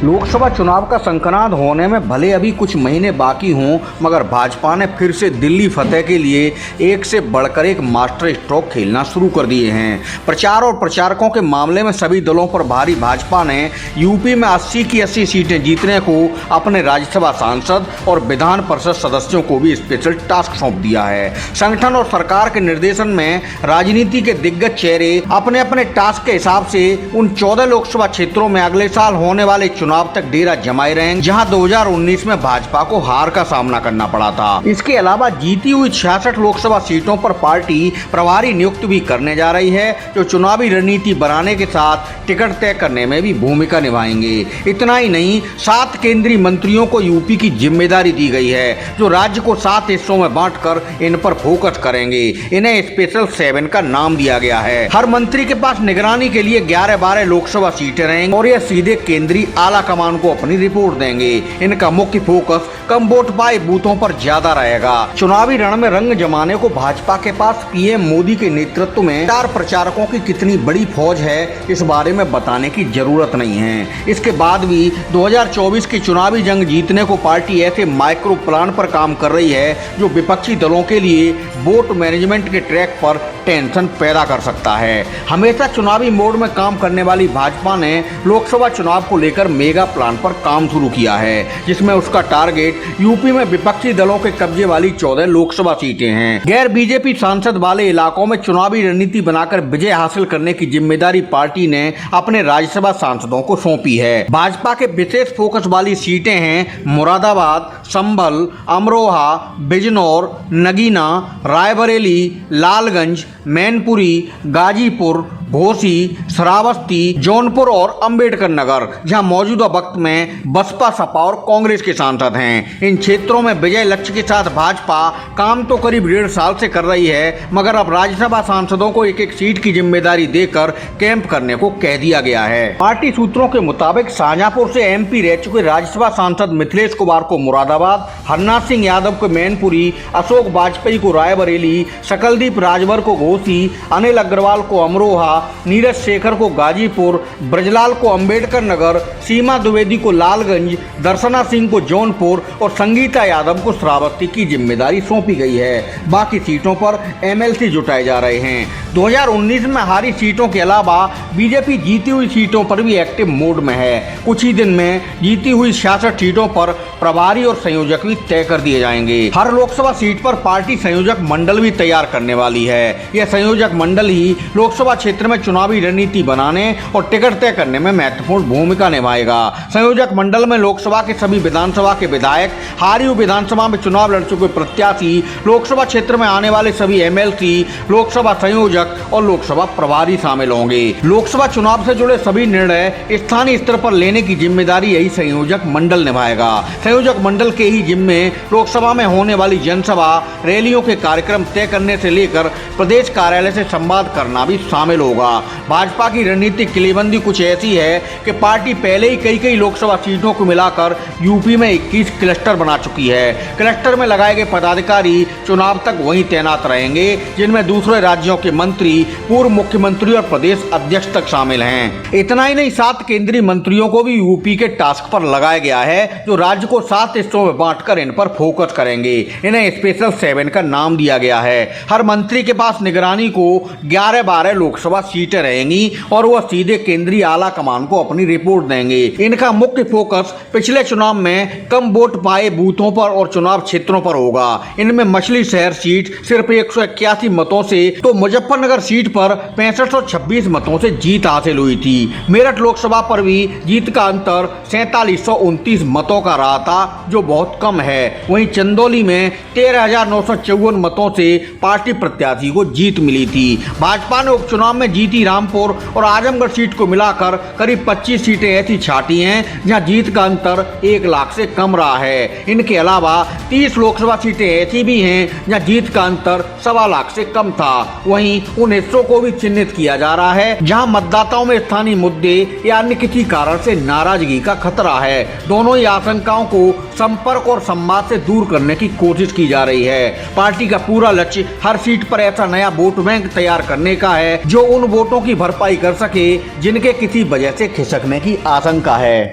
लोकसभा चुनाव का शंखनाद होने में भले अभी कुछ महीने बाकी हों, मगर भाजपा ने फिर से दिल्ली फतेह के लिए एक से बढ़कर एक मास्टर स्ट्रोक खेलना शुरू कर दिए हैं। प्रचार और प्रचारकों के मामले में सभी दलों पर भारी भाजपा ने यूपी में 80 की 80 सीटें जीतने को अपने राज्यसभा सांसद और विधान परिषद सदस्यों को भी स्पेशल टास्क सौंप दिया है। संगठन और सरकार के निर्देशन में राजनीति के दिग्गज चेहरे अपने अपने टास्क के हिसाब से उन 14 लोकसभा क्षेत्रों में अगले साल होने वाले चुनाव तक डेरा जमाए रहेंगे, जहां 2019 में भाजपा को हार का सामना करना पड़ा था। इसके अलावा जीती हुई 66 लोकसभा सीटों पर पार्टी प्रभारी नियुक्त भी करने जा रही है, जो चुनावी रणनीति बनाने के साथ टिकट तय करने में भी भूमिका निभाएंगे। इतना ही नहीं, 7 केंद्रीय मंत्रियों को यूपी की जिम्मेदारी दी गई है, जो राज्य को 7 हिस्सों में बांटकर इन पर फोकस करेंगे। इन्हें स्पेशल 7 का नाम दिया गया है। हर मंत्री के पास निगरानी के लिए 11-12 लोकसभा सीटें रहेंगी और यह सीधे केंद्रीय आला कमान को अपनी रिपोर्ट देंगे। इनका मुख्य फोकस कम वोट पाए बूथों पर ज्यादा रहेगा। चुनावी रण में रंग जमाने को भाजपा के पास पीएम मोदी के नेतृत्व में स्टार प्रचारकों की कितनी बड़ी फौज है, इस बारे में बताने की जरूरत नहीं है। इसके बाद भी 2024 की चुनावी जंग जीतने को पार्टी ऐसे माइक्रो प्लान पर काम कर रही है, जो विपक्षी दलों के लिए वोट मैनेजमेंट के ट्रैक पर टेंशन पैदा कर सकता है। हमेशा चुनावी मोड में काम करने वाली भाजपा ने लोकसभा चुनाव को लेकर मेगा प्लान पर काम शुरू किया है, जिसमें उसका टारगेट यूपी में विपक्षी दलों के कब्जे वाली 14 लोकसभा सीटें हैं। गैर बीजेपी सांसद वाले इलाकों में चुनावी रणनीति बनाकर विजय हासिल करने की जिम्मेदारी पार्टी ने अपने राज्यसभा सांसदों को सौंपी है। भाजपा के विशेष फोकस वाली सीटें हैं मुरादाबाद, संभल, अमरोहा, बिजनौर, नगीना, रायबरेली, लालगंज, मैनपुरी, गाजीपुर, घोसी, श्रावस्ती, जौनपुर और अंबेडकर नगर, जहां मौजूदा वक्त में बसपा, सपा और कांग्रेस के सांसद हैं। इन क्षेत्रों में विजय लक्ष्य के साथ भाजपा काम तो करीब 1.5 साल से कर रही है, मगर अब राज्यसभा सांसदों को एक एक सीट की जिम्मेदारी देकर कैंप करने को कह दिया गया है। पार्टी सूत्रों के मुताबिक शाहजहांपुर से एमपी रह चुके राज्यसभा सांसद मिथिलेश कुमार को मुरादाबाद, हरनाथ सिंह यादव को मैनपुरी, अशोक वाजपेयी को रायबरेली, शकलदीप राजभर को घोसी, अनिल अग्रवाल को अमरोहा, नीरज शेखर को गाजीपुर, ब्रजलाल को अंबेडकर नगर, सीमा द्विवेदी को लालगंज, दर्शना सिंह को जौनपुर और संगीता यादव को श्रावस्ती की जिम्मेदारी सौंपी गई है। बाकी सीटों पर एमएलसी जुटाए जा रहे हैं। 2019 में हारी सीटों के अलावा बीजेपी जीती हुई सीटों पर भी एक्टिव मोड में है। कुछ ही दिन में जीती हुई 66 सीटों पर प्रभारी और संयोजक भी तय कर दिए जाएंगे। हर लोकसभा सीट पर पार्टी संयोजक मंडल भी तैयार करने वाली है। यह संयोजक मंडल ही लोकसभा क्षेत्र में चुनावी रणनीति बनाने और टिकट तय करने में महत्वपूर्ण भूमिका निभाएगा। संयोजक मंडल में लोकसभा के सभी विधानसभा के विधायक, हारी हुई विधानसभा में चुनाव लड़ चुके प्रत्याशी, लोकसभा क्षेत्र में आने वाले सभी एमएलसी, लोकसभा संयोजक और लोकसभा प्रभारी शामिल होंगे। लोकसभा चुनाव से जुड़े सभी निर्णय स्थानीय स्तर पर लेने की जिम्मेदारी यही संयोजक मंडल निभाएगा। संयोजक मंडल के ही जिम्मे लोकसभा में होने वाली जनसभा, रैलियों के कार्यक्रम तय करने से लेकर प्रदेश कार्यालय से संवाद करना भी शामिल होगा। भाजपा की रणनीतिक किलेबंदी कुछ ऐसी है कि पार्टी पहले ही कई लोकसभा सीटों को मिलाकर यूपी में 21 क्लस्टर बना चुकी है। क्लस्टर में लगाए गए पदाधिकारी चुनाव तक वहीं तैनात रहेंगे, जिनमें दूसरे राज्यों के मंत्री, पूर्व मुख्यमंत्री और प्रदेश अध्यक्ष तक शामिल हैं। इतना ही नहीं, 7 केंद्रीय मंत्रियों को भी यूपी के टास्क पर लगाया गया है, जो राज्य को 7 हिस्सों में बांटकर इन पर फोकस करेंगे। इन्हें स्पेशल 7 का नाम दिया गया है। हर मंत्री के पास निगरानी को 11-12 लोकसभा सीटें रहेंगी और वह सीधे केंद्रीय आला कमान को अपनी रिपोर्ट देंगे। इनका मुख्य फोकस पिछले चुनाव में कम वोट पाए बूथों पर और चुनाव क्षेत्रों पर होगा। इनमें मछली शहर सीट सिर्फ 181 मतों से, तो मुजफ्फरनगर सीट पर 6526 मतों से जीत हासिल हुई थी। मेरठ लोकसभा पर भी जीत का अंतर 4729 मतों का रहा था, जो बहुत कम है। वहीं चंदौली में 13,954 मतों से पार्टी प्रत्याशी को जीत मिली थी। भाजपा ने उपचुनाव में जीती रामपुर और आजमगढ़ सीट को मिलाकर करीब 25 सीटें ऐसी छाटी हैं जहां जीत का अंतर 1 लाख से कम रहा है। इनके अलावा 30 लोकसभा सीटें ऐसी भी हैं जहां जीत का अंतर 1.25 लाख से कम था। वहीं उन हिस्सों को भी चिन्हित किया जा रहा है जहां मतदाताओं में स्थानीय मुद्दे या अन्य किसी कारण से नाराजगी का खतरा है। दोनों ही आशंकाओं को संपर्क और संवाद से दूर करने की कोशिश की जा रही है। पार्टी का पूरा लक्ष्य हर सीट पर ऐसा नया वोट बैंक तैयार करने का है, जो उन वोटों की भरपाई कर सके जिनके किसी वजह से खिसकने की आशंका है।